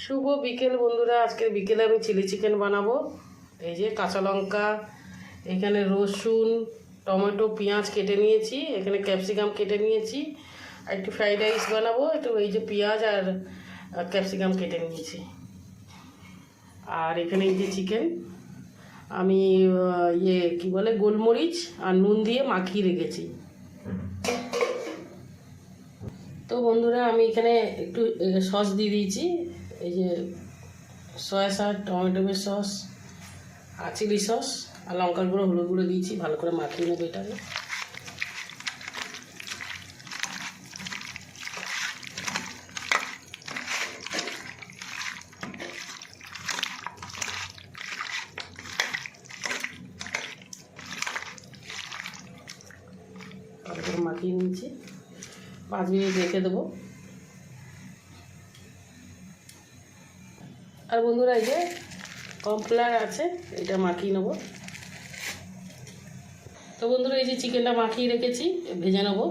শুভ বিকেল বন্ধুরা। আজকে বিকেলে আমি চিলি চিকেন বানাবো। এই যে কাঁচা লঙ্কা, এখানে রসুন, টমেটো, পেঁয়াজ কেটে নিয়েছি, এখানে ক্যাপসিকাম কেটে নিয়েছি। আর একটু ফ্রাইড রাইস বানাবো, একটু এই যে পেঁয়াজ আর ক্যাপসিকাম কেটে নিয়েছি। আর এখানে এই যে চিকেন আমি কি বলে গোলমরিচ আর নুন দিয়ে মাখিয়ে রেখেছি। তো বন্ধুরা আমি এখানে একটু সস দিয়ে দিয়েছি, এই যে সয়া সস, টমেটো সস আর চিলি সস আর লঙ্কার গুঁড়ো, হলুদ গুঁড়ো দিয়েছি। ভালো করে মাখিয়ে নেবো এটাকে। ভালো করে মাখিয়ে নিয়েছি, 5 মিনিট রেখে দেবো। আর বন্ধুরা এই যে কর্নফ্লাওয়ার আছে, এটা মাখিয়ে নেবো। তো বন্ধুরা এই যে চিকেনটা মাখিয়ে রেখেছি, ভেজে নেবো।